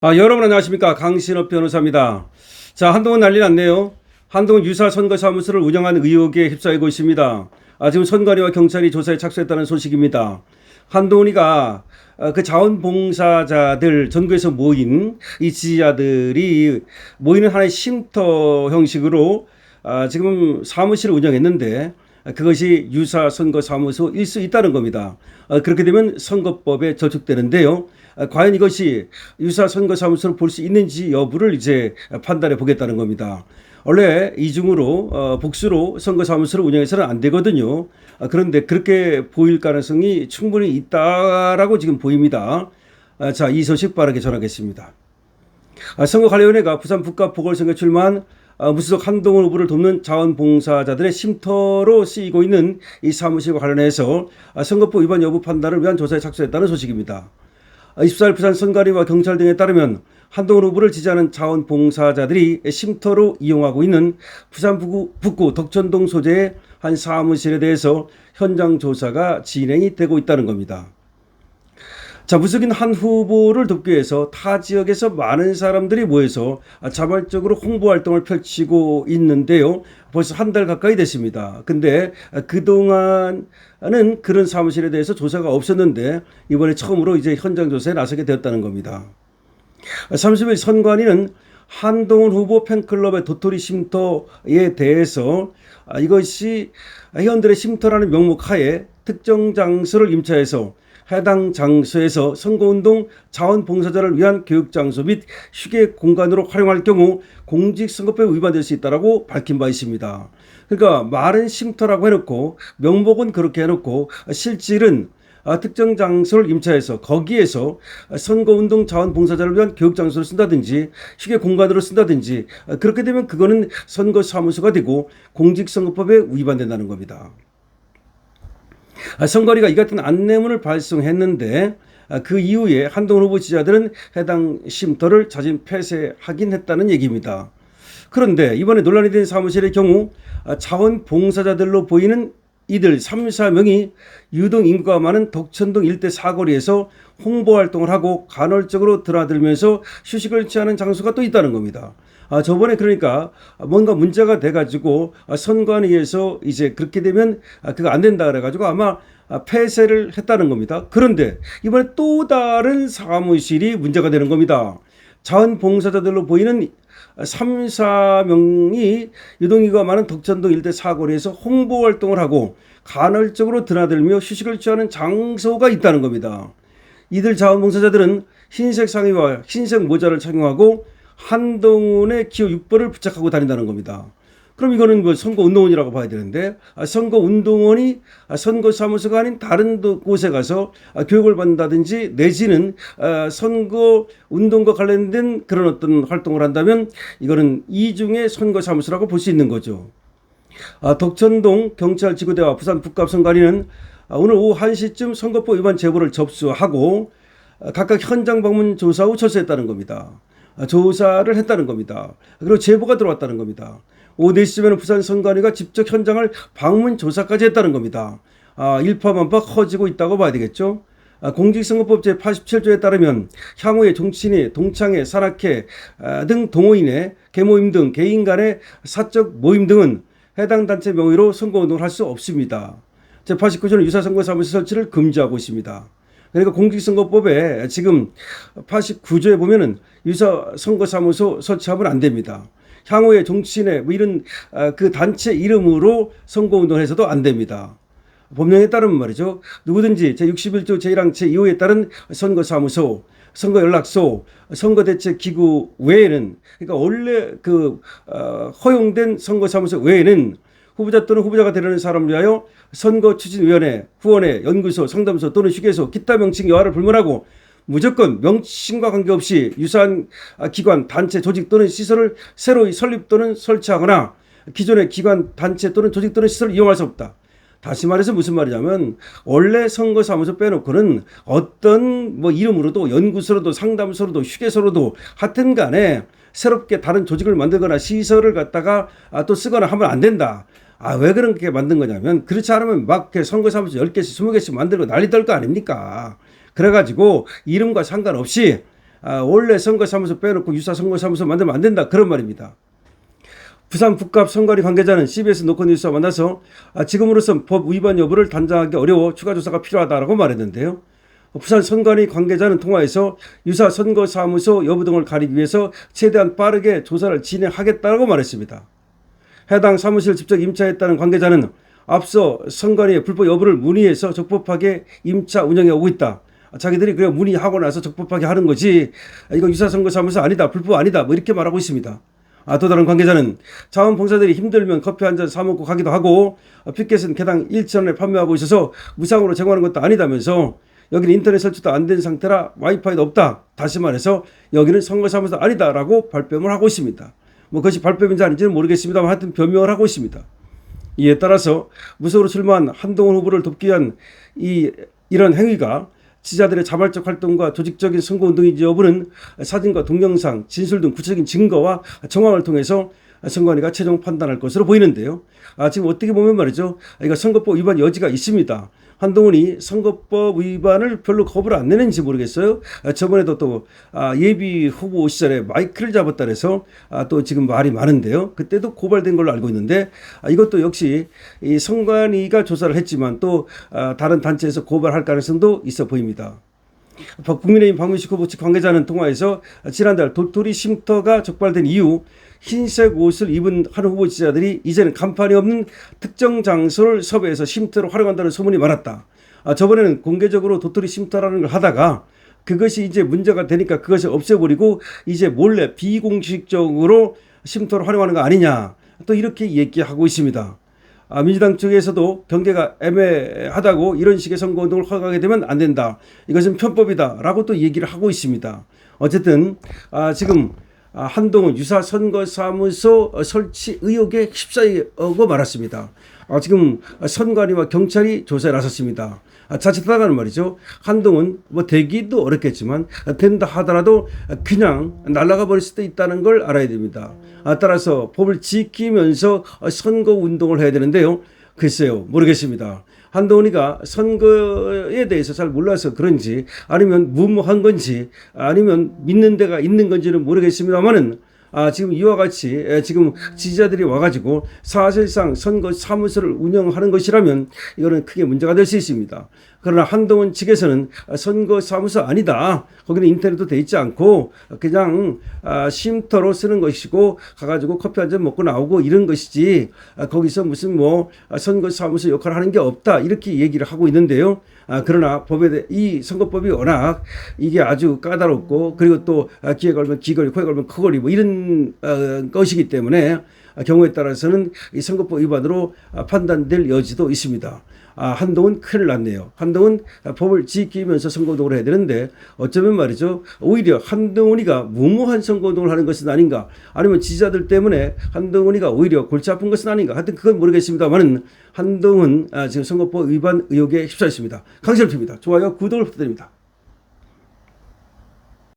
여러분 안녕하십니까. 강신업 변호사입니다. 자, 한동훈 난리 났네요. 한동훈 유사 선거사무소를 운영한 의혹에 휩싸이고 있습니다. 지금 선관위와 경찰이 조사에 착수했다는 소식입니다. 한동훈이가 그 자원봉사자들 전국에서 모인 이 지지자들이 모이는 하나의 쉼터 형식으로 지금 사무실을 운영했는데 그것이 유사 선거사무소일 수 있다는 겁니다. 그렇게 되면 선거법에 저촉되는데요. 과연 이것이 유사 선거사무소를 볼 수 있는지 여부를 이제 판단해 보겠다는 겁니다. 원래 이중으로 복수로 선거사무소를 운영해서는 안 되거든요. 그런데 그렇게 보일 가능성이 충분히 있다라고 지금 보입니다. 자, 이 소식 빠르게 전하겠습니다. 선거관리위원회가 부산 북가 보궐선거 출마한 무소속 한동훈 후보를 돕는 자원봉사자들의 쉼터로 쓰이고 있는 이 사무실과 관련해서 선거법 위반 여부 판단을 위한 조사에 착수했다는 소식입니다. 24일 부산 선관위와 경찰 등에 따르면 한동훈 후보를 지지하는 자원봉사자들이 쉼터로 이용하고 있는 부산 북구 덕천동 소재의 한 사무실에 대해서 현장 조사가 진행이 되고 있다는 겁니다. 자, 무속인 한 후보를 돕기 위해서 타 지역에서 많은 사람들이 모여서 자발적으로 홍보 활동을 펼치고 있는데요. 벌써 한 달 가까이 됐습니다. 근데 그동안은 그런 사무실에 대해서 조사가 없었는데 이번에 처음으로 이제 현장 조사에 나서게 되었다는 겁니다. 30일 선관위는 한동훈 후보 팬클럽의 도토리 쉼터에 대해서 이것이 회원들의 쉼터라는 명목 하에 특정 장소를 임차해서 해당 장소에서 선거운동 자원봉사자를 위한 교육장소 및 휴게 공간으로 활용할 경우 공직선거법에 위반될 수 있다고 밝힌 바 있습니다. 그러니까 말은 쉼터라고 해놓고 명목은 그렇게 해놓고 실질은 특정 장소를 임차해서 거기에서 선거운동 자원봉사자를 위한 교육장소를 쓴다든지 휴게 공간으로 쓴다든지 그렇게 되면 그거는 선거사무소가 되고 공직선거법에 위반된다는 겁니다. 선관위가 이 같은 안내문을 발송했는데 그 이후에 한동훈 후보 지지자들은 해당 쉼터를 자진 폐쇄하긴 했다는 얘기입니다. 그런데 이번에 논란이 된 사무실의 경우 자원봉사자들로 보이는 이들 3, 4명이 유동 인구가 많은 덕천동 일대 사거리에서 홍보활동을 하고 간헐적으로 드나들면서 휴식을 취하는 장소가 또 있다는 겁니다. 저번에 그러니까 뭔가 문제가 돼가지고 선관위에서 이제 그렇게 되면 그거 안 된다 그래가지고 아마 폐쇄를 했다는 겁니다. 그런데 이번에 또 다른 사무실이 문제가 되는 겁니다. 자원봉사자들로 보이는 3, 4명이 유동인구가 많은 덕천동 일대 사거리에서 홍보활동을 하고 간헐적으로 드나들며 휴식을 취하는 장소가 있다는 겁니다. 이들 자원봉사자들은 흰색 상의와 흰색 모자를 착용하고 한동훈의 기호 6번을 부착하고 다닌다는 겁니다. 그럼 이거는 뭐 선거운동원이라고 봐야 되는데 선거운동원이 선거사무소가 아닌 다른 곳에 가서 교육을 받는다든지 내지는 선거운동과 관련된 그런 어떤 활동을 한다면 이거는 이중의 선거사무소라고 볼 수 있는 거죠. 덕천동 경찰지구대와 부산 북갑선관위는 오늘 오후 1시쯤 선거법 위반 제보를 접수하고 각각 현장 방문 조사 후 철수했다는 겁니다. 조사를 했다는 겁니다. 그리고 제보가 들어왔다는 겁니다. 오후 4시쯤에는 부산 선관위가 직접 현장을 방문 조사까지 했다는 겁니다. 일파만파 커지고 있다고 봐야 되겠죠. 공직선거법 제87조에 따르면 향후에 정치인의 동창회, 산악회 등 동호인의 계모임 등 개인 간의 사적 모임 등은 해당 단체 명의로 선거운동을 할 수 없습니다. 제89조는 유사선거사무소 설치를 금지하고 있습니다. 그러니까 공직선거법에 지금 89조에 보면은 유사선거사무소 설치하면 안 됩니다. 향후에 정치인의 뭐 이런 그 단체 이름으로 선거운동을 해서도 안 됩니다. 법령에 따르면 말이죠. 누구든지 제61조 제1항 제2호에 따른 선거사무소, 선거연락소, 선거대책기구 외에는 그러니까 원래 그 허용된 선거사무소 외에는 후보자 또는 후보자가 되려는 사람을 위하여 선거추진위원회, 후원회, 연구소, 상담소 또는 휴게소, 기타 명칭 여하를 불문하고 무조건 명칭과 관계없이 유사한 기관, 단체, 조직 또는 시설을 새로이 설립 또는 설치하거나 기존의 기관, 단체 또는 조직 또는 시설을 이용할 수 없다. 다시 말해서 무슨 말이냐면 원래 선거사무소 빼놓고는 어떤 뭐 이름으로도 연구소로도 상담소로도 휴게소로도 하여튼 간에 새롭게 다른 조직을 만들거나 시설을 갖다가 또 쓰거나 하면 안 된다. 왜 그렇게 만든 거냐면 그렇지 않으면 막 선거사무소 10개씩 20개씩 만들고 난리 떨 거 아닙니까? 그래가지고 이름과 상관없이 원래 선거사무소 빼놓고 유사 선거사무소 만들면 안 된다 그런 말입니다. 부산 북갑 선관위 관계자는 CBS 노컷뉴스와 만나서 지금으로선 법 위반 여부를 단정하기 어려워 추가 조사가 필요하다고 말했는데요. 부산 선관위 관계자는 통화에서 유사 선거사무소 여부 등을 가리기 위해서 최대한 빠르게 조사를 진행하겠다고 말했습니다. 해당 사무실을 직접 임차했다는 관계자는 앞서 선관위의 불법 여부를 문의해서 적법하게 임차 운영해 오고 있다. 자기들이 그래 문의하고 나서 적법하게 하는 거지 이건 유사 선거사무소 아니다, 불법 아니다 뭐 이렇게 말하고 있습니다. 또 다른 관계자는 자원봉사들이 힘들면 커피 한 잔 사 먹고 가기도 하고 피켓은 개당 1,000원에 판매하고 있어서 무상으로 제공하는 것도 아니다면서 여기는 인터넷 설치도 안 된 상태라 와이파이도 없다. 다시 말해서 여기는 선거사무소 아니다라고 발뺌을 하고 있습니다. 뭐 그것이 발뺌인지 아닌지는 모르겠습니다만 하여튼 변명을 하고 있습니다. 이에 따라서 무소로 출마한 한동훈 후보를 돕기 위한 이런 행위가 지지자들의 자발적 활동과 조직적인 선거운동인지 여부는 사진과 동영상, 진술 등 구체적인 증거와 정황을 통해서 선관위가 최종 판단할 것으로 보이는데요. 지금 어떻게 보면 말이죠. 이거 선거법 위반 여지가 있습니다. 한동훈이 선거법 위반을 별로 겁을 안 내는지 모르겠어요. 저번에도 또 예비 후보 시절에 마이크를 잡았다 해서 또 지금 말이 많은데요. 그때도 고발된 걸로 알고 있는데 이것도 역시 이 선관위가 조사를 했지만 또 다른 단체에서 고발할 가능성도 있어 보입니다. 국민의힘 박문식 후보 측 관계자는 통화에서 지난달 도토리 쉼터가 적발된 이후 흰색 옷을 입은 한 후보 지지자들이 이제는 간판이 없는 특정 장소를 섭외해서 쉼터로 활용한다는 소문이 많았다. 저번에는 공개적으로 도토리 쉼터라는 걸 하다가 그것이 이제 문제가 되니까 그것을 없애버리고 이제 몰래 비공식적으로 쉼터로 활용하는 거 아니냐. 또 이렇게 얘기하고 있습니다. 민주당 쪽에서도 경계가 애매하다고 이런 식의 선거운동을 허가하게 되면 안 된다. 이것은 편법이다라고 또 얘기를 하고 있습니다. 어쨌든 지금 한동훈 유사 선거사무소 설치 의혹에 휩싸이고 말았습니다. 지금 선관위와 경찰이 조사에 나섰습니다. 자칫하다가는 말이죠. 한동훈 뭐 되기도 어렵겠지만 된다 하더라도 그냥 날아가 버릴 수도 있다는 걸 알아야 됩니다. 따라서 법을 지키면서 선거운동을 해야 되는데요. 글쎄요. 모르겠습니다. 한동훈이가 선거에 대해서 잘 몰라서 그런지 아니면 무모한 건지 아니면 믿는 데가 있는 건지는 모르겠습니다만은 지금 이와 같이 지금 지지자들이 와가지고 사실상 선거 사무소를 운영하는 것이라면 이거는 크게 문제가 될 수 있습니다. 그러나 한동훈 측에서는 선거 사무소 아니다. 거기는 인터넷도 돼 있지 않고 그냥 쉼터로 쓰는 것이고 가가지고 커피 한 잔 먹고 나오고 이런 것이지 거기서 무슨 뭐 선거 사무소 역할을 하는 게 없다. 이렇게 얘기를 하고 있는데요. 그러나 이 선거법이 워낙 이게 아주 까다롭고 그리고 또 귀에 걸면 귀걸이, 코에 걸면 코걸이 뭐 이런 것이기 때문에 경우에 따라서는 이 선거법 위반으로 판단될 여지도 있습니다. 한동훈 큰일 났네요. 한동훈 법을 지키면서 선거운동을 해야 되는데 어쩌면 말이죠. 오히려 한동훈이가 무모한 선거운동을 하는 것은 아닌가 아니면 지지자들 때문에 한동훈이가 오히려 골치 아픈 것은 아닌가 하여튼 그건 모르겠습니다만은 한동훈 지금 선거법 위반 의혹에 휩싸였습니다. 강철표입니다. 좋아요, 구독을 부탁드립니다.